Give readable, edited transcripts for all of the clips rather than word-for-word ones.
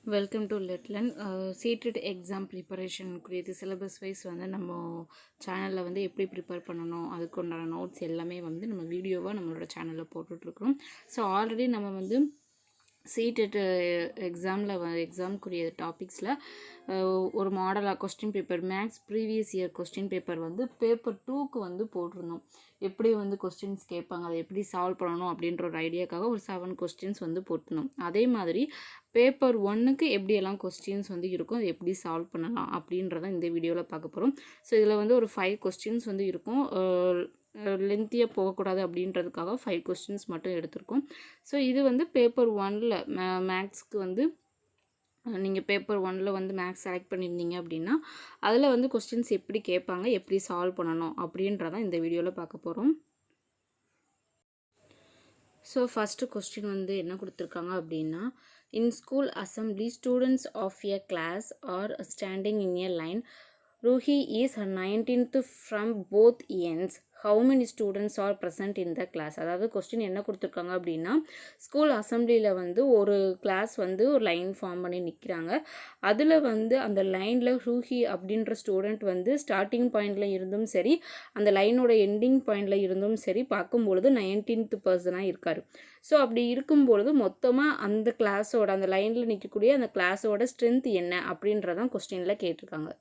Welcome to லெட்லன். CTET exam ப்ரிப்பரேஷனுக்குரிய syllabus wise வந்து நம்ம சேனலில் வந்து எப்படி ப்ரிப்பேர் பண்ணணும், அதுக்கு உண்டான நோட்ஸ் எல்லாமே வந்து நம்ம வீடியோவாக நம்மளோட சேனலில் போட்டுட்ருக்கோம். ஸோ ஆல்ரெடி நம்ம வந்து சீட்டட் எக்ஸாமுக்குரிய டாபிக்ஸில் ஒரு மாடலாக question paper maths previous year question paper வந்து பேப்பர் 2க்கு வந்து போட்டிருந்தோம். எப்படி வந்து கொஸ்டின்ஸ் கேட்பாங்க, அதை எப்படி சால்வ் பண்ணணும் அப்படின்ற ஒரு ஐடியாக்காக ஒரு 7 கொஸ்டின்ஸ் வந்து போட்டிருந்தோம். அதே மாதிரி பேப்பர் 1க்கு எப்படியெல்லாம் கொஸ்டின்ஸ் வந்து இருக்கும், அதை எப்படி சால்வ் பண்ணலாம் அப்படின்றத இந்த வீடியோவில் பார்க்க போகிறோம். ஸோ இதில் வந்து ஒரு 5 கொஸ்டின்ஸ் வந்து இருக்கும். லென்த்தியாக போகக்கூடாது அப்படின்றதுக்காக 5 கொஸ்டின்ஸ் மட்டும் எடுத்திருக்கோம். ஸோ இது வந்து பேப்பர் 1ல் மேக்ஸ்க்கு வந்து நீங்கள் பேப்பர் 1ல் வந்து மேக்ஸ் செலக்ட் பண்ணியிருந்தீங்க அப்படின்னா அதில் வந்து கொஸ்டின்ஸ் எப்படி கேட்பாங்க, எப்படி சால்வ் பண்ணணும் அப்படின்றதான் இந்த வீடியோவில் பார்க்க போகிறோம். ஸோ ஃபஸ்ட்டு கொஸ்டின் வந்து என்ன கொடுத்துருக்காங்க அப்படின்னா, in school assembly students of a class are standing in a line. Ruhi is 19th from both ends. How many students are present in the class? அதாவது கொஸ்டின் என்ன கொடுத்துருக்காங்க அப்படின்னா, ஸ்கூல் அசம்பிளியில் வந்து ஒரு கிளாஸ் வந்து ஒரு லைன் ஃபார்ம் பண்ணி நிற்கிறாங்க. அதில் வந்து அந்த லைனில் ரூஹி அப்படின்ற ஸ்டூடெண்ட் வந்து ஸ்டார்டிங் பாயிண்டில் இருந்தும் சரி, அந்த லைனோட எண்டிங் பாயிண்டில் இருந்தும் சரி பார்க்கும்பொழுது 19th பர்சனாக இருக்கார். ஸோ அப்படி இருக்கும்பொழுது மொத்தமாக அந்த கிளாஸோட அந்த லைனில் நிற்கக்கூடிய அந்த கிளாஸோட ஸ்ட்ரென்த் என்ன அப்படின்றதான் கொஸ்டினில் கேட்டிருக்காங்க.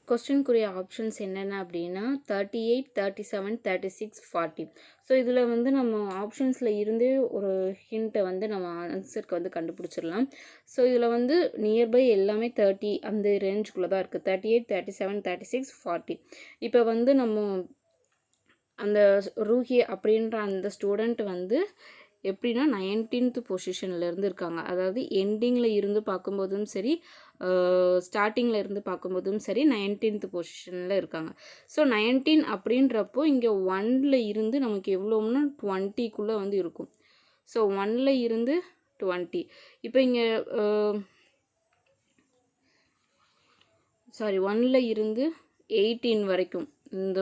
கொஸ்டின்குரிய ஆப்ஷன்ஸ் என்னென்ன அப்படின்னா 38, 37, 36, 40. ஸோ இதில் வந்து நம்ம ஆப்ஷன்ஸில் இருந்தே ஒரு ஹிண்ட்டை வந்து நம்ம ஆன்சருக்கு வந்து கண்டுபிடிச்சிடலாம். ஸோ இதில் வந்து நியர்பை எல்லாமே 30 அந்த ரேஞ்சுக்குள்ளே தான் இருக்குது. 38, 37, 36, 40. இப்போ வந்து நம்ம அந்த ரூஹி அப்படின்ற அந்த ஸ்டூடெண்ட் வந்து எப்படின்னா 19th பொசிஷன்லேருந்து இருக்காங்க. அதாவது எண்டிங்கில் இருந்து பார்க்கும்போதும் சரி, ஸ்டார்டிங்கில் இருந்து பார்க்கும்போதும் சரி 19th பொசிஷனில் இருக்காங்க. ஸோ 19 அப்படின்றப்போ இங்கே 1ல் இருந்து நமக்கு எவ்வளோன்னா 20க்குள்ளே வந்து இருக்கும். ஸோ 1ல் இருந்து 20. இப்போ இங்கே 1ல் இருந்து 18 வரைக்கும் இந்த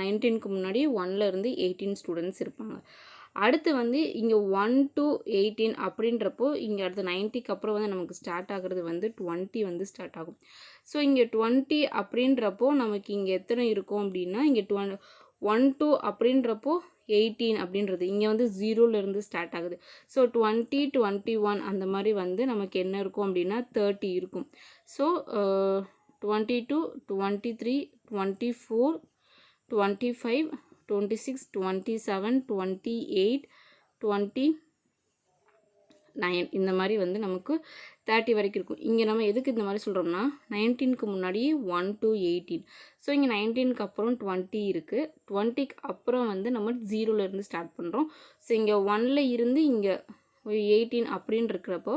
19க்கு முன்னாடி 1ல் இருந்து 18 ஸ்டூடெண்ட்ஸ் இருப்பாங்க. அடுத்து வந்து இங்கே 1 to 18 அப்படின்றப்போ இங்கே அடுத்து 90க்கு அப்புறம் வந்து நமக்கு ஸ்டார்ட் ஆகிறது வந்து 20 வந்து ஸ்டார்ட் ஆகும். ஸோ இங்கே 20 அப்படின்றப்போ நமக்கு இங்கே எத்தனை இருக்கும் அப்படின்னா, இங்கே 1 to அப்படின்றப்போ 18 அப்படின்றது இங்கே வந்து 0லேருந்து ஸ்டார்ட் ஆகுது. ஸோ 20, 21 அந்த மாதிரி வந்து நமக்கு என்ன இருக்கும் அப்படின்னா 30 இருக்கும். ஸோ 22, 23, 24, 25, 26, 27, 28, 29 இந்த மாதிரி வந்து நமக்கு 30 வரைக்கும் இருக்கும். இங்கே நம்ம எதுக்கு இந்த மாதிரி சொல்கிறோம்னா 19க்கு முன்னாடி 1 to 18. ஸோ இங்கே 19க்கு அப்புறம் 20 இருக்குது. 20க்கு அப்புறம் வந்து நம்ம 0லேருந்து ஸ்டார்ட் பண்ணுறோம். ஸோ இங்கே 1ல் இருந்து இங்கே 18 அப்படின்னு இருக்கிறப்போ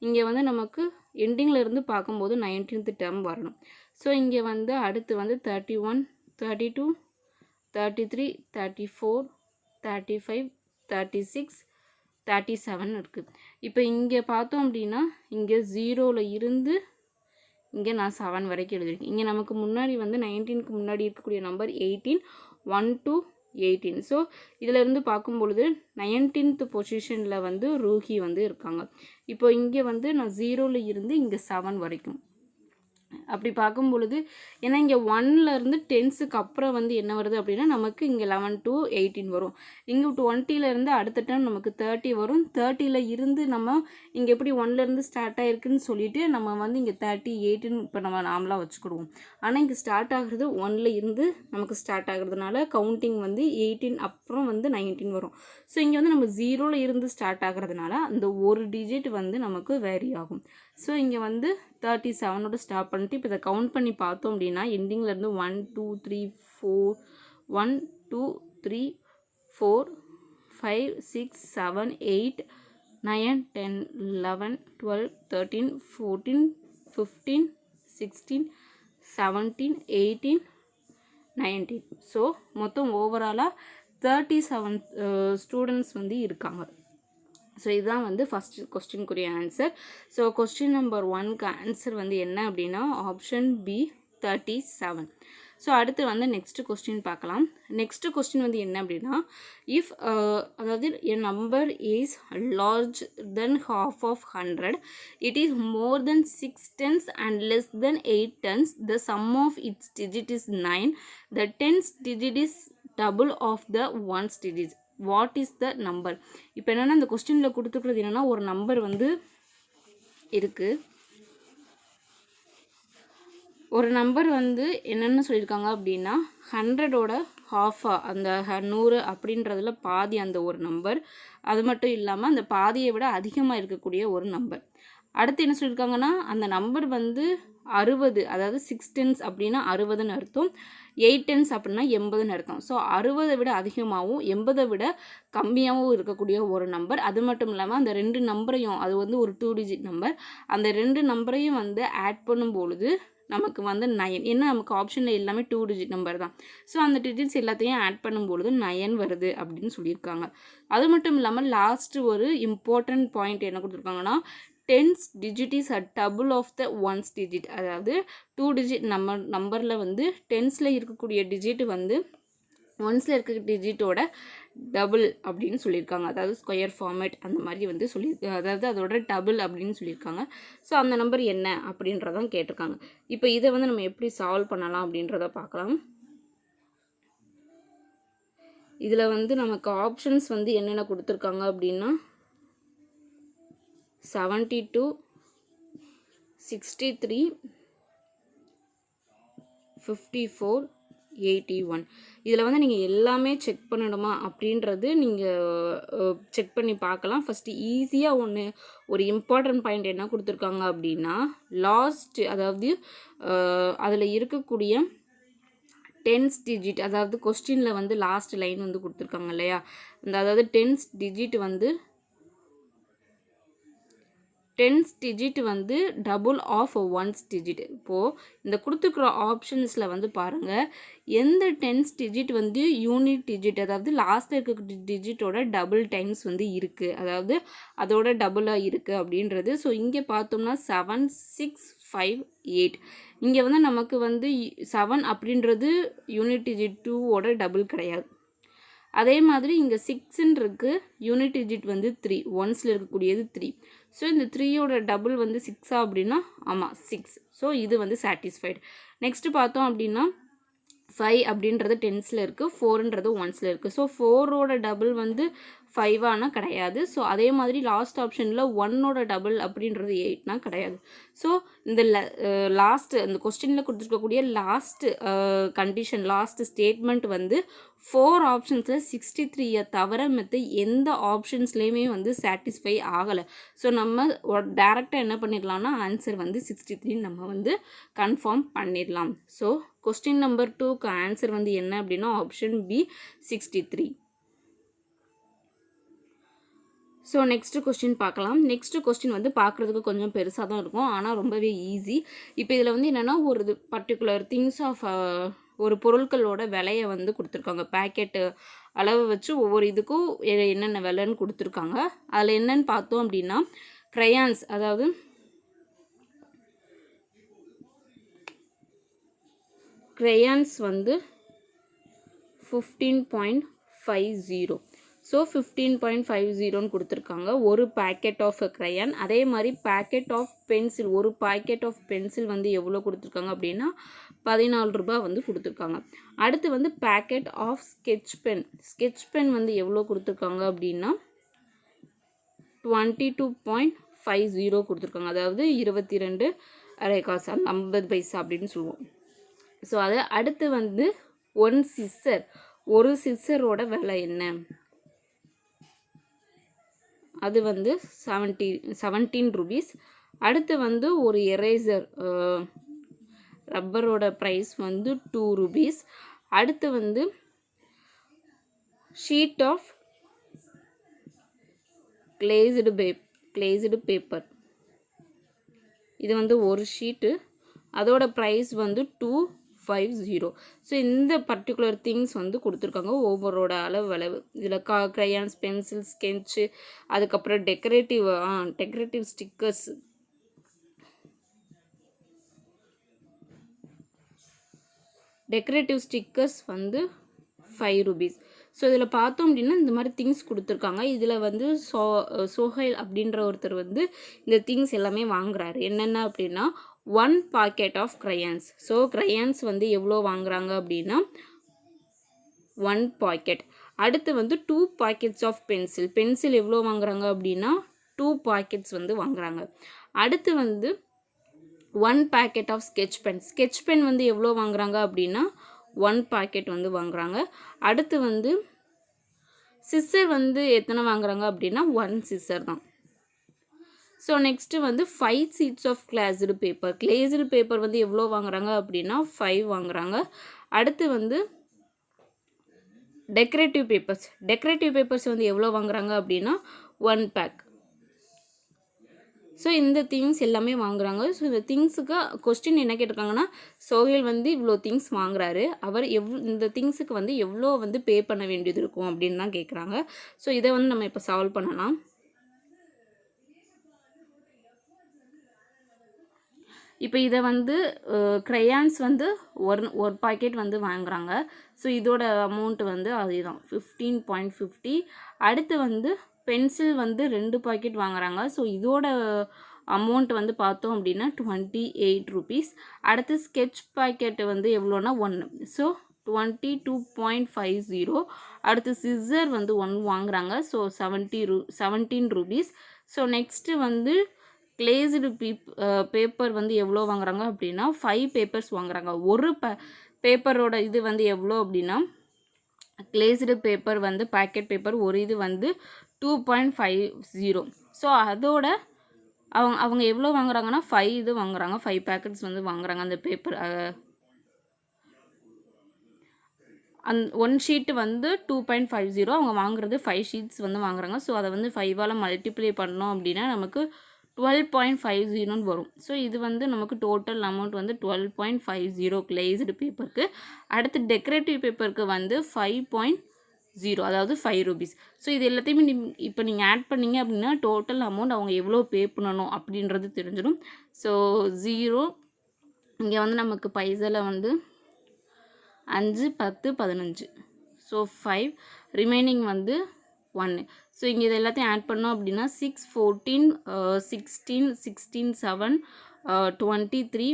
இங்கே வந்து நமக்கு எண்டிங்கில் இருந்து பார்க்கும்போது 19th டேர்ம் வரணும். ஸோ இங்கே வந்து அடுத்து வந்து 31, 32, 33, 34, 35, 36, 37 இருக்குது. இப்போ இங்கே பார்த்தோம் அப்படின்னா இங்கே 0ல் இருந்து இங்கே நான் 7 வரைக்கும் எழுதியிருக்கேன். இங்கே நமக்கு முன்னாடி வந்து 19க்கு முன்னாடி இருக்கக்கூடிய நம்பர் 18, 1 to 18. ஸோ இதிலேருந்து பார்க்கும்பொழுது 19th பொசிஷனில் வந்து ரூஹி வந்து இருக்காங்க. இப்போ இங்கே வந்து நான் 0ல் இருந்து இங்கே 7 வரைக்கும் அப்படி பார்க்கும் பொழுது, ஏன்னா இங்கே 1லேருந்து 10க்கு அப்புறம் வந்து என்ன வருது அப்படின்னா நமக்கு இங்கே 11 to 18 வரும். இங்கே 20லேருந்து அடுத்த டைம் நமக்கு 30 வரும். 30ல் இருந்து நம்ம இங்கே எப்படி 1லேருந்து ஸ்டார்ட் ஆகிருக்குன்னு சொல்லிட்டு நம்ம வந்து இங்கே 30, 18 இப்போ நம்ம நார்மலாக வச்சுக்கிடுவோம். ஆனால் இங்கே ஸ்டார்ட் ஆகுறது 1ல் இருந்து நமக்கு ஸ்டார்ட் ஆகுறதுனால கவுண்டிங் வந்து 18 அப்புறம் வந்து 19 வரும். ஸோ இங்கே வந்து நம்ம 0ல் இருந்து ஸ்டார்ட் ஆகுறதுனால அந்த ஒரு டிஜிட் வந்து நமக்கு வேரி ஆகும். ஸோ இங்கே வந்து 37ஓட ஸ்டாப் பண்ணிட்டு இப்போ இதை கவுண்ட் பண்ணி பார்த்தோம் அப்படின்னா எண்டிங்லேருந்து 1, 2, 3, 4, 1, 2, 3, 4, 5, 6, 7, 8, 9, 10, 11, 12, 13, 14, 15, 16, 17, 18, 19. ஸோ மொத்தம் ஓவராலாக 37 ஸ்டூடெண்ட்ஸ் வந்து இருக்காங்க. ஸோ இதுதான் வந்து ஃபஸ்ட் கொஸ்டினுக்குரிய ஆன்சர். ஸோ கொஸ்டின் நம்பர் 1க்கு ஆன்சர் வந்து என்ன அப்படின்னா ஆப்ஷன் பி 37. ஸோ அடுத்து வந்து நெக்ஸ்ட் கொஸ்டின் பார்க்கலாம். நெக்ஸ்ட் கொஸ்டின் வந்து என்ன அப்படின்னா, இஃப் அதாவது a number is large than half of 100, it is more than 6 tens and less than 8 tens, the sum of its digit is 9, the tens digit is double of the ones digit, what is the number? இப்போ என்னென்னா இந்த கொஸ்டினில் கொடுத்துக்கிறது என்னென்னா, ஒரு number வந்து இருக்குது, ஒரு number வந்து என்னென்னு சொல்லியிருக்காங்க அப்படின்னா 100ஓட ஹாஃபாக அந்த 100 அப்படின்றதுல பாதி அந்த ஒரு நம்பர், அது மட்டும் இல்லாமல் அந்த பாதியை விட அதிகமாக இருக்கக்கூடிய ஒரு நம்பர். அடுத்து என்ன சொல்லியிருக்காங்கன்னா, அந்த நம்பர் வந்து 60, அதாவது 6 டென்ஸ் அப்படின்னா 60ன்னு அர்த்தம், 8 டென்ஸ் அப்படின்னா 80ன்னு அர்த்தம். ஸோ 60 விட அதிகமாகவும் 80 விட கம்மியாகவும் இருக்கக்கூடிய ஒரு நம்பர். அது மட்டும் இல்லாமல் அந்த 2 நம்பரையும், அது வந்து ஒரு 2 டிஜிட் நம்பர், அந்த 2 நம்பரையும் வந்து ஆட் பண்ணும்பொழுது நமக்கு வந்து 9. ஏன்னா நமக்கு ஆப்ஷனில் எல்லாமே 2 டிஜிட் நம்பர் தான். ஸோ அந்த டிஜிட்ஸ் எல்லாத்தையும் ஆட் பண்ணும்பொழுது 9 வருது அப்படின்னு சொல்லியிருக்காங்க. அது மட்டும் இல்லாமல் லாஸ்ட்டு ஒரு இம்பார்ட்டன்ட் பாயிண்ட் என்ன கொடுத்துருக்காங்கன்னா, tens digit is a double of the ones digit. அதாவது 2 டிஜிட் நம்பரில் வந்து டென்ஸில் இருக்கக்கூடிய டிஜிட் வந்து ஒன்ஸில் இருக்க டிஜிட்டோட டபுள் அப்படின்னு சொல்லியிருக்காங்க. அதாவது ஸ்கொயர் ஃபார்மேட் அந்த மாதிரி வந்து அதாவது அதோட டபுள் அப்படின்னு சொல்லியிருக்காங்க. ஸோ அந்த நம்பர் என்ன அப்படின்றதான் கேட்டிருக்காங்க. இப்போ இதை வந்து நம்ம எப்படி சால்வ் பண்ணலாம் அப்படின்றத பார்க்கலாம். இதில் வந்து நமக்கு ஆப்ஷன்ஸ் வந்து என்னென்ன கொடுத்துருக்காங்க அப்படின்னா 72, 63, 54, 81. இதில் வந்து நீங்கள் எல்லாமே செக் பண்ணணுமா அப்படின்றது நீங்கள் செக் பண்ணி பார்க்கலாம். ஃபஸ்ட்டு ஈஸியாக ஒரு இம்பார்ட்டன்ட் பாயிண்ட் என்ன கொடுத்துருக்காங்க அப்படின்னா, லாஸ்ட் அதாவது அதில் இருக்கக்கூடிய டென்ஸ் டிஜிட், அதாவது கொஸ்டினில் வந்து லாஸ்ட் லைன் வந்து கொடுத்துருக்காங்க இல்லையா, அதாவது டென்ஸ் டிஜிட் வந்து டபுள் ஆஃப் ஒன்ஸ் டிஜிட். இப்போது இந்த கொடுத்துருக்குற ஆப்ஷன்ஸில் வந்து பாருங்கள், எந்த டென்ஸ் டிஜிட் வந்து யூனிட் டிஜிட், அதாவது லாஸ்ட்டில் இருக்க டிஜிட்டோட டபுள் டைம்ஸ் வந்து இருக்குது, அதாவது அதோட டபுளாக இருக்குது அப்படின்றது. ஸோ இங்கே பார்த்தோம்னா 7, 6, 5, 8. இங்கே வந்து நமக்கு வந்து 7 அப்படின்றது யூனிட் டிஜிட் 2ஓட டபுள் கிடையாது. அதே மாதிரி இங்கே 6ன்னு இருக்குது, யூனிட் டிஜிட் வந்து 3, ஒன்ஸில் இருக்கக்கூடியது 3. ஸோ இந்த 3யோட டபுள் வந்து 6 அப்படின்னா ஆமாம் 6. ஸோ இது வந்து சாட்டிஸ்ஃபைடு. நெக்ஸ்ட்டு பார்த்தோம் அப்படின்னா 5 அப்படின்றது டென்ஸில் இருக்குது, 4ன்றது ஒன்ஸில் இருக்குது. ஸோ 4ஓட டபுள் வந்து 5ஆனா கிடையாது. ஸோ அதே மாதிரி லாஸ்ட் ஆப்ஷனில் 1ஓட டபுள் அப்படின்றது 8னா கிடையாது. ஸோ இந்த லாஸ்ட்டு அந்த கொஸ்டினில் கொடுத்துருக்கக்கூடிய லாஸ்ட்டு கண்டிஷன், லாஸ்ட்டு ஸ்டேட்மெண்ட் வந்து 4 ஆப்ஷன்ஸில் 63 தவிர மற்ற எந்த ஆப்ஷன்ஸ்லேயுமே வந்து சாட்டிஸ்ஃபை ஆகலை. ஸோ நம்ம டேரெக்டாக என்ன பண்ணிடலாம்னா ஆன்சர் வந்து 63 நம்ம வந்து கன்ஃபார்ம் பண்ணிடலாம். ஸோ கொஸ்டின் நம்பர் 2க்கு ஆன்சர் வந்து என்ன அப்படின்னா option B 63. So next question பார்க்கலாம். நெக்ஸ்ட்டு கொஸ்டின் வந்து பார்க்குறதுக்கு கொஞ்சம் பெருசாக தான் இருக்கும், ஆனால் ரொம்பவே ஈஸி. இப்போ இதில் வந்து என்னென்னா ஒரு பர்டிகுலர் திங்ஸ் ஆஃப் ஒரு பொருட்களோட விலையை வந்து கொடுத்துருக்காங்க. பேக்கெட்டு அளவு வச்சு ஒவ்வொரு இதுக்கும் என்னென்ன விலைன்னு கொடுத்துருக்காங்க. அதில் என்னென்னு பார்த்தோம் அப்படின்னா க்ரையான்ஸ், அதாவது க்ரையான்ஸ் வந்து 15.50. ஸோ 15.50ன்னு கொடுத்துருக்காங்க ஒரு பேக்கெட் ஆஃப் க்ரையான். அதே மாதிரி பேக்கெட் ஆஃப் பென்சில், ஒரு பேக்கெட் ஆஃப் பென்சில் வந்து எவ்வளோ கொடுத்துருக்காங்க அப்படின்னா 14 ரூபாய் வந்து கொடுத்துருக்காங்க. அடுத்து வந்து பேக்கெட் ஆஃப் ஸ்கெட்ச் பென் வந்து எவ்வளோ கொடுத்துருக்காங்க அப்படின்னா 22.50 கொடுத்துருக்காங்க. அதாவது 22 அரை காசு, 50 பைசா அப்படின்னு சொல்லுவோம். ஸோ அது அடுத்து வந்து ஒரு சிஸ்ஸரோட விலை என்ன, அது வந்து 17 rupees. அடுத்து வந்து ஒரு எரேசர் ரப்பரோட ப்ரைஸ் வந்து 2 rupees. அடுத்து வந்து ஷீட் ஆஃப் glazed பேப்பர், இது வந்து ஒரு ஷீட்டு, அதோட ப்ரைஸ் வந்து 250. ஸோ இந்த பர்டிகுலர் திங்ஸ் வந்து கொடுத்துருக்காங்க, ஒவ்வொருவோட அளவு. இதில் க்ரையான்ஸ், பென்சில், ஸ்கெட்சு, அதுக்கப்புறம் டெக்கரேட்டிவ் ஸ்டிக்கர்ஸ், டெக்கரேட்டிவ் ஸ்டிக்கர்ஸ் வந்து 5 rupees. ஸோ இதில் பார்த்தோம் அப்படின்னா இந்த மாதிரி திங்ஸ் கொடுத்துருக்காங்க. இதில் வந்து சோஹைல் அப்படின்ற ஒருத்தர் வந்து இந்த திங்ஸ் எல்லாமே வாங்குறாரு. என்னென்ன அப்படின்னா 1 packet of crayons. So crayons வந்து எவ்வளோ வாங்குறாங்க அப்படின்னா 1 பாக்கெட். அடுத்து வந்து 2 பாக்கெட்ஸ் ஆஃப் பென்சில். பென்சில் எவ்வளோ வாங்குறாங்க அப்படின்னா 2 பாக்கெட்ஸ் வந்து வாங்குறாங்க. அடுத்து வந்து 1 packet of sketch pen. Sketch pen வந்து எவ்வளோ வாங்குறாங்க அப்படின்னா 1 பாக்கெட் வந்து வாங்குறாங்க. அடுத்து வந்து சிஸ்ஸர் வந்து எத்தனை வாங்குறாங்க அப்படின்னா 1 சிஸ்ஸர் தான். ஸோ நெக்ஸ்ட்டு வந்து 5 sheets of glazed paper. Glazed paper வந்து எவ்வளோ வாங்குறாங்க அப்படின்னா 5 வாங்குறாங்க. அடுத்து வந்து டெக்கரேட்டிவ் பேப்பர்ஸ். டெக்கரேட்டிவ் பேப்பர்ஸ் வந்து எவ்வளோ வாங்குறாங்க அப்படின்னா 1 பேக். ஸோ இந்த திங்ஸ் எல்லாமே வாங்குறாங்க. ஸோ இந்த திங்ஸுக்கு கொஸ்டின் என்ன கேட்டிருக்காங்கன்னா சோஹைல் வந்து இவ்வளோ திங்ஸ் வாங்குறாரு, அவர் இந்த திங்ஸுக்கு வந்து எவ்வளோ வந்து பே பண்ண வேண்டியது இருக்கும் அப்படின்னு தான் கேட்குறாங்க. ஸோ இதை வந்து நம்ம இப்போ சால்வ் பண்ணலாம். இப்போ இதை வந்து க்ரையான்ஸ் வந்து ஒரு பாக்கெட் வந்து வாங்குறாங்க. ஸோ இதோட அமௌண்ட் வந்து அதுதான் 15.50. அடுத்து வந்து பென்சில் வந்து 2 பாக்கெட் வாங்குறாங்க. ஸோ இதோட அமௌண்ட் வந்து பார்த்தோம் அப்படின்னா 28 rupees. அடுத்து ஸ்கெட்ச் பாக்கெட் வந்து எவ்வளோனா 1. ஸோ 22.50. அடுத்து சிஸ்ஸர் வந்து 1 வாங்குறாங்க. So 17 rupees. ஸோ நெக்ஸ்ட்டு வந்து கிளேஸ்டு பேப்பர் வந்து எவ்வளோ வாங்குறாங்க அப்படின்னா 5 பேப்பர்ஸ் வாங்குறாங்க. ஒரு பேப்பரோட இது வந்து எவ்வளோ அப்படின்னா கிளேஸ்டு பேப்பர் வந்து பேக்கெட் பேப்பர் ஒரு இது வந்து 2.50. ஸோ அதோட அவங்க எவ்வளோ வாங்குறாங்கன்னா 5 இது வாங்குறாங்க, 5 பேக்கெட்ஸ் வந்து வாங்குறாங்க. அந்த பேப்பர் ஒன் ஷீட்டு வந்து 2.50. அவங்க வாங்குறது 5 ஷீட்ஸ் வந்து வாங்குறாங்க. ஸோ அதை வந்து 5ஆல் மல்டிப்ளை பண்ணோம் அப்படின்னா நமக்கு 12.50 வரும். ஸோ இது வந்து நமக்கு டோட்டல் அமௌண்ட் வந்து 12.50 கிளேஸ்டு பேப்பருக்கு. அடுத்து டெக்கரேட்டிவ் பேப்பருக்கு வந்து 5.0, அதாவது 5 rupees. ஸோ இது எல்லாத்தையுமே இப்போ நீங்கள் ஆட் பண்ணிங்க அப்படின்னா டோட்டல் அமௌண்ட் அவங்க எவ்வளோ பே பண்ணணும் அப்படின்றது தெரிஞ்சிடும். ஸோ 0 இங்கே வந்து நமக்கு பைசாவில் வந்து 5, 10, 15. ஸோ 5 ரிமைனிங் வந்து 1. ஸோ இங்கே இது எல்லாத்தையும் ஆட் பண்ணோம் அப்படின்னா 6, 14, 16, 16, 7, 23,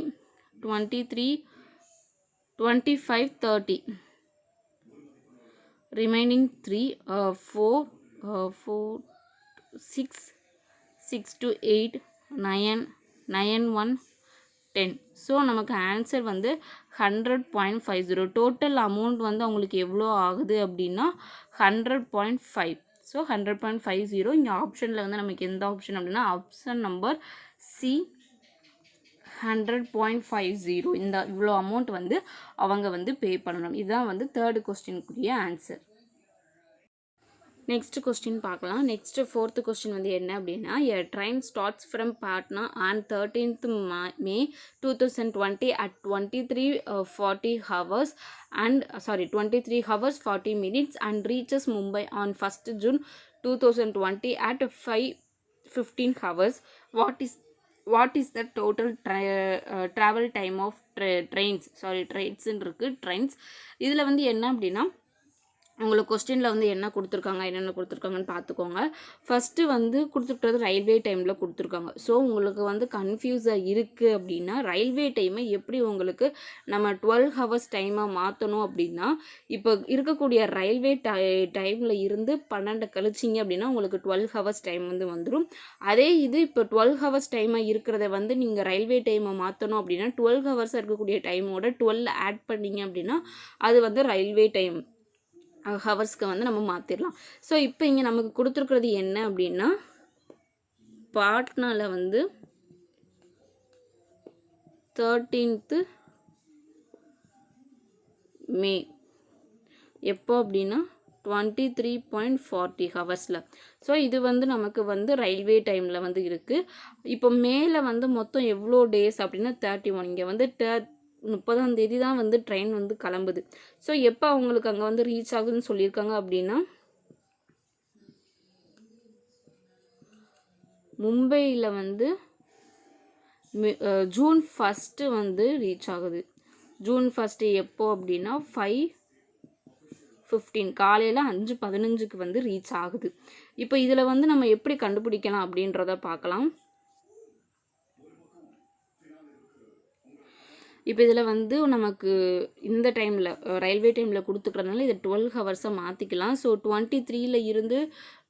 23, 25, 30. Remaining 3, 4, 6, 6 to 8, 9, 9, 1, 10. ஸோ நமக்கு ஆன்சர் வந்து 100.50. டோட்டல் அமௌண்ட் வந்து அவங்களுக்கு எவ்வளோ ஆகுது அப்படின்னா 100.5. ஸோ 100.50. இங்கே ஆப்ஷனில் வந்து நமக்கு எந்த ஆப்ஷன் அப்படின்னா ஆப்ஷன் நம்பர் சி 100.50. இந்த இவ்வளோ அமௌண்ட் வந்து அவங்க வந்து பே பண்ணணும். இதுதான் வந்து தேர்டு கொஸ்டினுக்குரிய ஆன்சர். நெக்ஸ்ட் கொஸ்டின் பார்க்கலாம். நெக்ஸ்ட் 4th கொஸ்டின் வந்து என்ன அப்படின்னா a train starts from Patna on 13th May 2020 at 23:40 hours and 23 hours 40 minutes and reaches Mumbai on 1st June 2020 at 5:15 hours. What is the total travel time of trains இதில் வந்து என்ன அப்படின்னா உங்களுக்கு கொஸ்டினில் வந்து என்ன கொடுத்துருக்காங்க என்னென்ன கொடுத்துருக்காங்கன்னு பார்த்துக்கோங்க. ஃபஸ்ட்டு வந்து கொடுத்துருக்கிறது ரயில்வே டைமில் கொடுத்துருக்காங்க. ஸோ உங்களுக்கு வந்து கன்ஃபியூஸாக இருக்குது அப்படின்னா ரயில்வே டைமை எப்படி உங்களுக்கு நம்ம 12 hours டைமாக மாற்றணும் அப்படின்னா இப்போ இருக்கக்கூடிய ரயில்வே டைமில் இருந்து 12 கழிச்சிங்க அப்படின்னா உங்களுக்கு 12 hours டைம் வந்து வந்துடும். அதே இது இப்போ 12 hours டைமாக இருக்கிறத வந்து நீங்கள் ரயில்வே டைமை மாற்றணும் அப்படின்னா 12 hours இருக்கக்கூடிய டைமோட 12 ஆட் பண்ணிங்க அப்படின்னா அது வந்து ரயில்வே டைம் ஹவர்ஸ்க்கு வந்து நம்ம மாற்றிடலாம். ஸோ இப்போ இங்கே நமக்கு கொடுத்துருக்கிறது என்ன அப்படின்னா பாட்னாவில் வந்து 13th May எப்போ அப்படின்னா 23:40 ஹவர்ஸில். ஸோ இது வந்து நமக்கு வந்து ரயில்வே டைமில் வந்து இருக்குது. இப்போ மேலே வந்து மொத்தம் எவ்வளோ டேஸ் அப்படின்னா 31. இங்கே வந்து 30ஆம் தேதி தான் வந்து ட்ரெயின் வந்து கிளம்புது. ஸோ எப்போ அவங்களுக்கு அங்கே வந்து ரீச் ஆகுதுன்னு சொல்லியிருக்காங்க அப்படின்னா மும்பையில் வந்து June 1 வந்து ரீச் ஆகுது. ஜூன் 1 எப்போ அப்படின்னா 5:15 காலையில் 5:15க்கு வந்து ரீச் ஆகுது. இப்போ இதில் வந்து நம்ம எப்படி கண்டுபிடிக்கலாம் அப்படின்றத பார்க்கலாம். இப்போ இதில் வந்து நமக்கு இந்த டைமில் ரயில்வே டைமில் கொடுத்துக்கிறதுனால இதை 12 ஹவர்ஸாக மாற்றிக்கலாம். ஸோ 23ல் இருந்து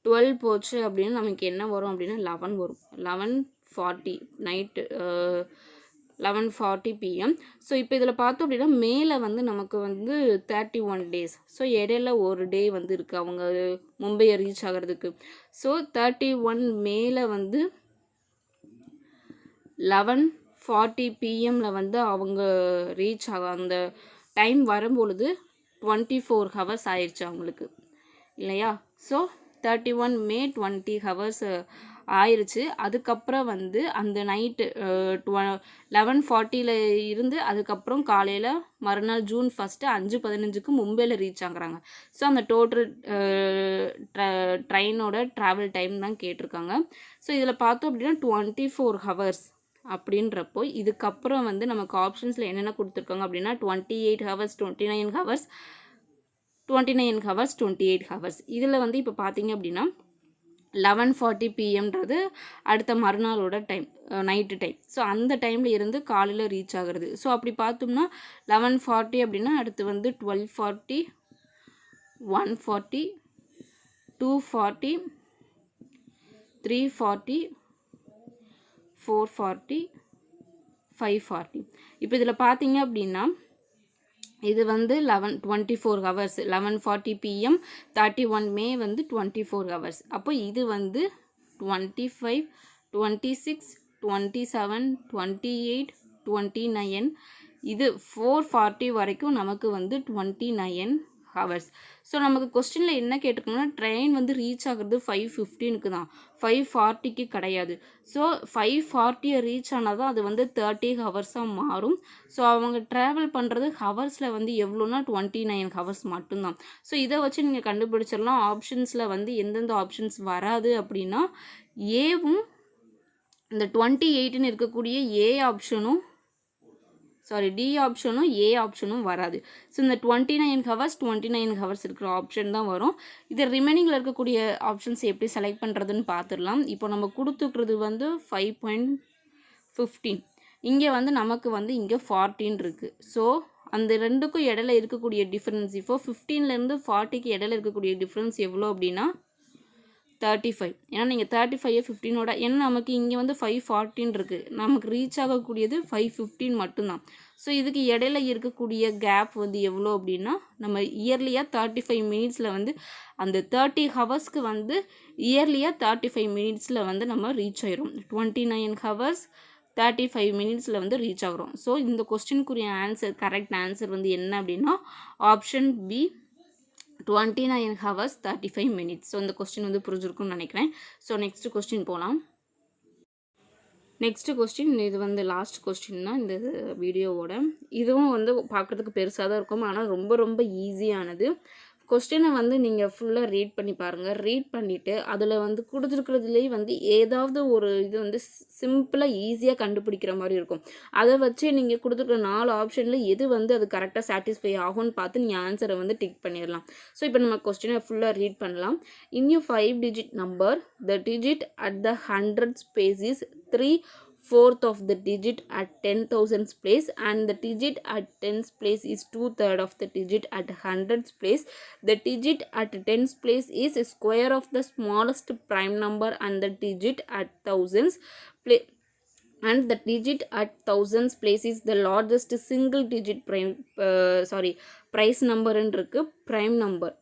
12 போச்சு அப்படின்னு நமக்கு என்ன வரும் அப்படின்னா 11 வரும். 11:40 நைட்டு 11:40 PM. ஸோ இப்போ இதில் பார்த்தோம் அப்படின்னா மேலே வந்து நமக்கு வந்து 31 days. ஸோ இடையில ஒரு டே வந்து இருக்குது அவங்க மும்பையை ரீச் ஆகிறதுக்கு. ஸோ 31 மேலே வந்து 11:40 PM வந்து அவங்க ரீச் அந்த டைம் வரும்பொழுது 24 ஹவர்ஸ் ஆயிடுச்சு அவங்களுக்கு இல்லையா. ஸோ 31 மே 20 ஹவர்ஸ் ஆயிடுச்சு. அதுக்கப்புறம் வந்து அந்த நைட்டு 11:40 இருந்து அதுக்கப்புறம் காலையில் மறுநாள் ஜூன் 1 5:15க்கு மும்பையில் ரீச் ஆகுறாங்க. ஸோ அந்த டோட்டல் ட்ரெயினோட ட்ராவல் டைம் தான் கேட்டிருக்காங்க. ஸோ இதில் பார்த்தோம் அப்படின்னா 24 ஹவர்ஸ் அப்படின்றப்போ இதுக்கப்புறம் வந்து நமக்கு ஆப்ஷன்ஸில் என்னென்ன கொடுத்துருக்காங்க அப்படின்னா 28 ஹவர்ஸ் 29 ஹவர்ஸ் 29 ஹவர்ஸ் 28 ஹவர்ஸ். இதில் வந்து இப்போ பார்த்தீங்க அப்படின்னா 11:40 PMன்றது அடுத்த மறுநாளோட டைம் நைட்டு டைம். ஸோ அந்த டைமில் இருந்து காலையில் ரீச் ஆகுறது. ஸோ அப்படி பார்த்தோம்னா 11:40 அப்படின்னா அடுத்து வந்து 12:40 1:40 2:40 3:40 4:40 5:40. இப்போ இதில் பார்த்தீங்க அப்படின்னா இது வந்து 24 ஹவர்ஸ் 11:40 PM 31 மே வந்து 24 ஹவர்ஸ். அப்போ இது வந்து 25 26 27 28 29 இது 4:40 வரைக்கும் நமக்கு வந்து 29 ஹவர்ஸ். ஸோ நமக்கு கொஸ்டினில் என்ன கேட்டிருக்கோம்னா ட்ரெயின் வந்து ரீச் ஆகுறது 5:15க்கு தான் 5:40க்கு கிடையாது. ஸோ 5:40 ரீச் ஆனால் தான் அது வந்து 30 ஹவர்ஸாக மாறும். ஸோ அவங்க ட்ராவல் பண்ணுறது ஹவர்ஸில் வந்து எவ்வளோனா 29 ஹவர்ஸ் மட்டும்தான். ஸோ இதை வச்சு நீங்கள் கண்டுபிடிச்சிடலாம். ஆப்ஷன்ஸில் வந்து எந்தெந்த ஆப்ஷன்ஸ் வராது அப்படின்னா ஏவும் இந்த 28ன்னு இருக்கக்கூடிய ஏ ஆப்ஷனும் டி ஆப்ஷனும் ஏ ஆப்ஷனும் வராது. ஸோ இந்த 29 ஹவர்ஸ் இருக்கிற ஆப்ஷன் தான் வரும். இது ரிமைனிங்கில் இருக்கக்கூடிய ஆப்ஷன்ஸ் எப்படி செலக்ட் பண்ணுறதுன்னு பார்த்துடலாம். இப்போ நம்ம கொடுத்துக்கிறது வந்து 5.15 இங்கே வந்து நமக்கு வந்து இங்கே 14 இருக்குது. ஸோ அந்த ரெண்டுக்கும் இடையில இருக்கக்கூடிய டிஃப்ரென்ஸ் இப்போ 15லேருந்து 40க்கு இடையில இருக்கக்கூடிய டிஃப்ரென்ஸ் எவ்வளோ அப்படின்னா 35. ஏன்னா நீங்கள் 35 15ஓட ஏன்னா நமக்கு இங்கே வந்து 5:14 இருக்குது. நமக்கு ரீச் ஆகக்கூடியது 5:15 மட்டும்தான். ஸோ இதுக்கு இடையில இருக்கக்கூடிய கேப் வந்து எவ்வளோ அப்படின்னா நம்ம இயர்லியாக 35 மினிட்ஸில் வந்து அந்த 30 ஹவர்ஸ்க்கு வந்து இயர்லியாக 35 மினிட்ஸில் வந்து நம்ம ரீச் ஆயிரும். 29 ஹவர்ஸ் 35 மினிட்ஸில் வந்து ரீச் ஆகிறோம். ஸோ இந்த கொஸ்டினுக்குரிய ஆன்சர் கரெக்ட் ஆன்சர் வந்து என்ன அப்படின்னா option B 29 hours 35 minutes. So இந்த கொஸ்டின் வந்து புரிஞ்சிருக்கும்னு நினைக்கிறேன். ஸோ நெக்ஸ்ட் கொஸ்டின் போகலாம். நெக்ஸ்ட்டு கொஸ்டின் இது வந்து லாஸ்ட் கொஸ்டின் தான் இந்த வீடியோவோட. இதுவும் வந்து பார்க்குறதுக்கு பெருசாக தான் இருக்கும், ஆனால் ரொம்ப ரொம்ப ஈஸியானது. கொஸ்டினை வந்து நீங்கள் ஃபுல்லாக ரீட் பண்ணி பாருங்கள். ரீட் பண்ணிவிட்டு அதில் வந்து கொடுத்துருக்கிறதுலேயே வந்து ஏதாவது ஒரு இது வந்து சிம்பிளாக ஈஸியாக கண்டுபிடிக்கிற மாதிரி இருக்கும். அதை வச்சு நீங்கள் கொடுத்துருக்குற 4 ஆப்ஷனில் எது வந்து அது கரெக்டாக சாட்டிஸ்ஃபை ஆகும்னு பார்த்து நீங்கள் ஆன்சரை வந்து டிக் பண்ணிடலாம். ஸோ இப்போ நம்ம கொஸ்டினை ஃபுல்லாக ரீட் பண்ணலாம். In you 5-digit number, the digit at the 100th place is 3/4 of the digit at 10,000th place, and the digit at 10th place is 2/3 of the digit at 100th place. The digit at 10th place is square of the smallest prime number and the digit at thousands place, and the digit at thousands place is the largest single digit price number and இருக்கு prime number.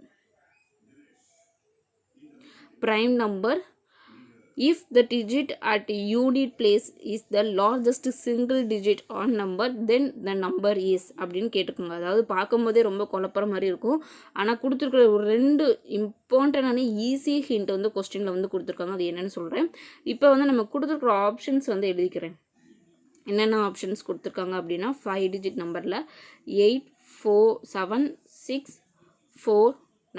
If the digit at unit place is the largest single digit or number, then the number is அப்படின்னு கேட்டுக்கோங்க. அதாவது பார்க்கும்போதே ரொம்ப குழப்பற மாதிரி இருக்கும், ஆனால் கொடுத்துருக்குற ஒரு 2 இம்பார்ட்டண்டான ஈஸி ஹிண்ட் வந்து கொஸ்டினில் வந்து கொடுத்துருக்காங்க. அது என்னென்னு சொல்கிறேன். இப்போ வந்து நம்ம கொடுத்துருக்குற ஆப்ஷன்ஸ் வந்து எழுதிக்கிறேன். என்னென்ன ஆப்ஷன்ஸ் கொடுத்துருக்காங்க அப்படின்னா 5-digit நம்பரில் 8 4 7 6 4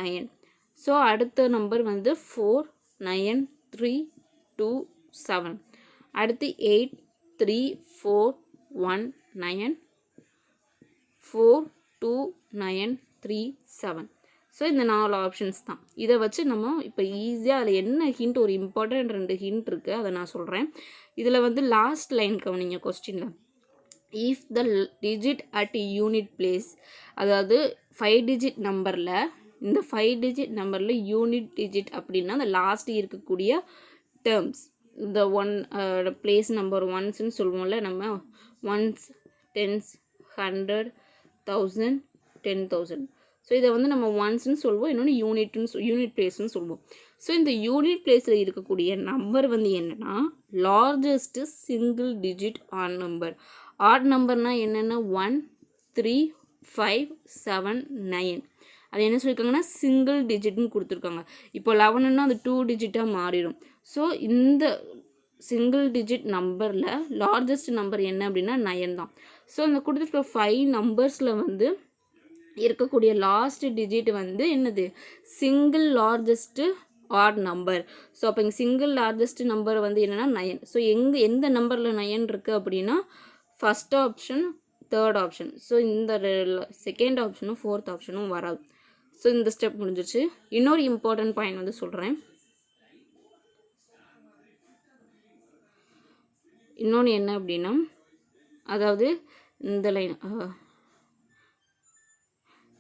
9. ஸோ அடுத்த நம்பர் வந்து 4 9 3 2 7. அடுத்து 8 3 4 1 9. 4 2 9 3 7. ஸோ இந்த 4 ஆப்ஷன்ஸ் தான். இதை வச்சு நம்ம இப்போ ஈஸியாக அதில் என்ன ஹிண்ட், ஒரு இம்பார்ட்டன்ட் 2 ஹிண்ட் இருக்குது, அதை நான் சொல்கிறேன். இதில் வந்து லாஸ்ட் லைன் கவனிங்க கொஸ்டினில். If the digit at unit place, அதாவது 5 டிஜிட் நம்பரில், இந்த 5 டிஜிட் நம்பரில் யூனிட் டிஜிட் அப்படின்னா அந்த லாஸ்ட் இருக்கக்கூடிய டேர்ம்ஸ், இந்த பிளேஸ் நம்பர் ஒன்ஸ்ன்னு சொல்லுவோம்ல நம்ம, ஒன்ஸ், டென்ஸ், 100, 1000, 10,000. ஸோ இதை வந்து நம்ம ஒன்ஸ்ன்னு சொல்லுவோம், இன்னொன்று யூனிட் பிளேஸ்ன்னு சொல்லுவோம். ஸோ இந்த யூனிட் பிளேஸில் இருக்கக்கூடிய நம்பர் வந்து என்னென்னா largest single digit odd number. Odd நம்பர்னால் என்னென்னா 1 3 5 7 9. அது என்ன சொல்லியிருக்காங்கன்னா சிங்கிள் டிஜிட்னு கொடுத்துருக்காங்க. இப்போ 11ன்னா அது 2 டிஜிட்டாக மாறிடும். ஸோ இந்த சிங்கிள் டிஜிட் நம்பரில் லார்ஜஸ்ட் நம்பர் என்ன அப்படின்னா 9 தான். ஸோ அந்த கொடுத்துருக்க 5 நம்பர்ஸில் வந்து இருக்கக்கூடிய லாஸ்ட் டிஜிட் வந்து என்னது, single largest add number. So அப்போ இங்கே சிங்கிள் லார்ஜஸ்ட் நம்பர் வந்து என்னென்னா 9. ஸோ எந்த நம்பரில் 9 இருக்குது அப்படின்னா first option, third option. So இந்த செகண்ட் ஆப்ஷனும் ஃபோர்த் ஆப்ஷனும் வராது. ஸோ இந்த ஸ்டெப் முடிஞ்சிருச்சு. இன்னொரு இம்பார்ட்டன்ட் பாயிண்ட் வந்து சொல்கிறேன். இன்னொன்று என்ன அப்படின்னா, அதாவது இந்த line,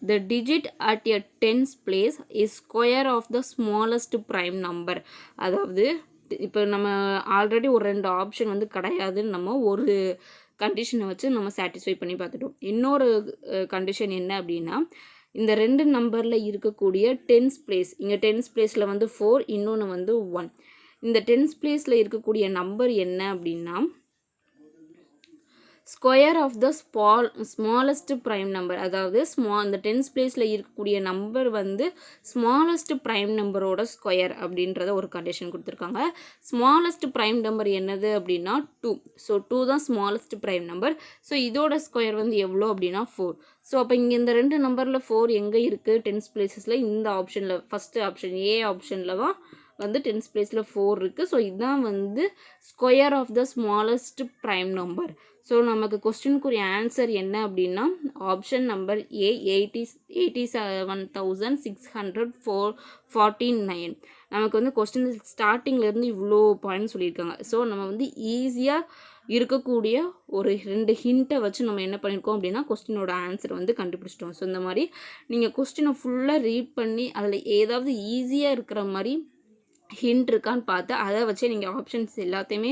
the digit at a tens place is square of the smallest prime number. அதாவது இப்போ நம்ம ஆல்ரெடி ஒரு 2 ஆப்ஷன் வந்து கிடையாதுன்னு நம்ம ஒரு கண்டிஷனை வச்சு நம்ம சாட்டிஸ்ஃபை பண்ணி பார்த்துட்டோம். இன்னொரு கண்டிஷன் என்ன அப்படின்னா, இந்த 2 நம்பரில் இருக்கக்கூடிய டென்ஸ் பிளேஸ், இங்கே டென்ஸ் பிளேஸில் வந்து 4, இன்னொன்று வந்து 1. இந்த டென்ஸ் பிளேஸில் இருக்கக்கூடிய நம்பர் என்ன அப்படின்னா square of the smallest prime number. அதாவது இந்த டென்ஸ் பிளேஸில் இருக்கக்கூடிய நம்பர் வந்து ஸ்மாலஸ்ட் ப்ரைம் நம்பரோட ஸ்கொயர் அப்படின்றத ஒரு கண்டிஷன் கொடுத்துருக்காங்க. ஸ்மாலஸ்ட் ப்ரைம் நம்பர் என்னது அப்படின்னா 2. ஸோ 2 தான் ஸ்மாலஸ்ட் ப்ரைம் நம்பர். ஸோ இதோட ஸ்கொயர் வந்து எவ்வளோ அப்படின்னா 4. ஸோ அப்போ இங்கே இந்த 2 நம்பரில் 4 எங்கே இருக்குது டென்ஸ் பிளேஸஸில், இந்த ஆப்ஷனில், ஃபஸ்ட்டு ஆப்ஷன் ஏ ஆப்ஷனில் தான் வந்து டென்ஸ் பிளேஸில் 4 இருக்குது. ஸோ இதுதான் வந்து square of the smallest prime number. So நமக்கு கொஸ்டினுக்குரிய ஆன்சர் என்ன அப்படின்னா ஆப்ஷன் நம்பர் ஏ 87,649. நமக்கு வந்து கொஸ்டின் ஸ்டார்டிங்லேருந்து இவ்வளோ பாயிண்ட் சொல்லியிருக்காங்க. ஸோ நம்ம வந்து ஈஸியாக இருக்கக்கூடிய ஒரு 2 ஹிண்ட்டை வச்சு நம்ம என்ன பண்ணியிருக்கோம் அப்படின்னா கொஸ்டினோட ஆன்சர் வந்து கண்டுபிடிச்சிட்டோம். ஸோ இந்த மாதிரி நீங்கள் கொஸ்டினை ஃபுல்லாக ரீட் பண்ணி அதில் ஏதாவது ஈஸியாக இருக்கிற மாதிரி ஹிண்ட் இருக்கான்னு பார்த்து அதை வச்சு நீங்கள் ஆப்ஷன்ஸ் எல்லாத்தையுமே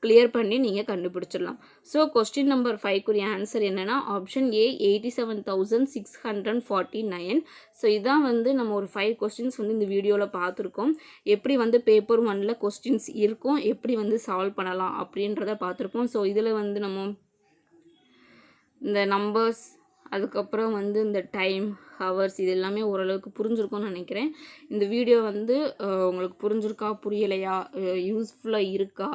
கிளியர் பண்ணி நீங்கள் கண்டுபிடிச்சிடலாம். ஸோ கொஸ்டின் நம்பர் 5க்குரிய ஆன்சர் என்னென்னா ஆப்ஷன் ஏ 87,649. ஸோ இதான் வந்து நம்ம ஒரு 5 கொஸ்டின்ஸ் வந்து இந்த வீடியோவில் பார்த்துருக்கோம். எப்படி வந்து பேப்பர் 1ல் கொஸ்டின்ஸ் இருக்கும், எப்படி வந்து சால்வ் பண்ணலாம் அப்படின்றத பார்த்துருக்கோம். ஸோ இதில் வந்து நம்ம இந்த நம்பர்ஸ், அதுக்கப்புறம் வந்து இந்த டைம், ஹவர்ஸ், இது எல்லாமே ஓரளவுக்கு புரிஞ்சிருக்கும்னு நினைக்கிறேன். இந்த வீடியோ வந்து உங்களுக்கு புரிஞ்சிருக்கா, புரியலையா, யூஸ்ஃபுல்லாக இருக்கா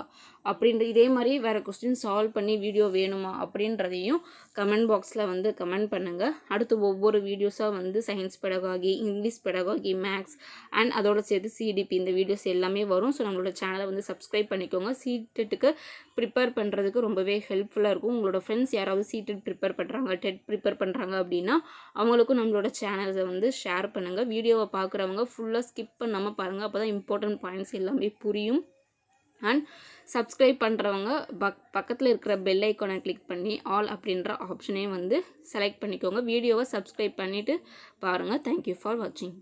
அப்படின்ற, இதே மாதிரி வேறு கொஸ்டின் சால்வ் பண்ணி வீடியோ வேணுமா அப்படின்றதையும் கமெண்ட் பாக்ஸில் வந்து கமெண்ட் பண்ணுங்கள். அடுத்து ஒவ்வொரு வீடியோஸாக வந்து science pedagogy, English pedagogy, maths and அதோட சேர்த்து சிடிபி இந்த வீடியோஸ் எல்லாமே வரும். ஸோ நம்மளோட சேனலை வந்து சப்ஸ்கிரைப் பண்ணிக்கோங்க. சீட்டெட்டுக்கு ப்ரிப்பேர் பண்ணுறதுக்கு ரொம்பவே ஹெல்ப்ஃபுல்லாக இருக்கும். உங்களோட ஃப்ரெண்ட்ஸ் யாராவது சீட்டெட் ப்ரிப்பேர் பண்ணுறாங்க, டெட் ப்ரிப்பேர் பண்ணுறாங்க அப்படின்னா அவங்களுக்கும் நம்மளோட சேனல்ஸை வந்து ஷேர் பண்ணுங்கள். வீடியோவை பார்க்குறவங்க ஃபுல்லாக ஸ்கிப் பண்ணாமல் பாருங்கள், அப்போ தான் இம்பார்ட்டன்ட் பாயிண்ட்ஸ் எல்லாமே புரியும். அண்ட் சப்ஸ்கிரைப் பண்ணுறவங்க பக்கத்தில் இருக்கிற பெல் ஐக்கானை கிளிக் பண்ணி ஆல் அப்படின்ற ஆப்ஷனையும் வந்து செலக்ட் பண்ணிக்கோங்க. வீடியோவை சப்ஸ்கிரைப் பண்ணிவிட்டு பாருங்கள். தேங்க்யூ ஃபார் வாட்சிங்.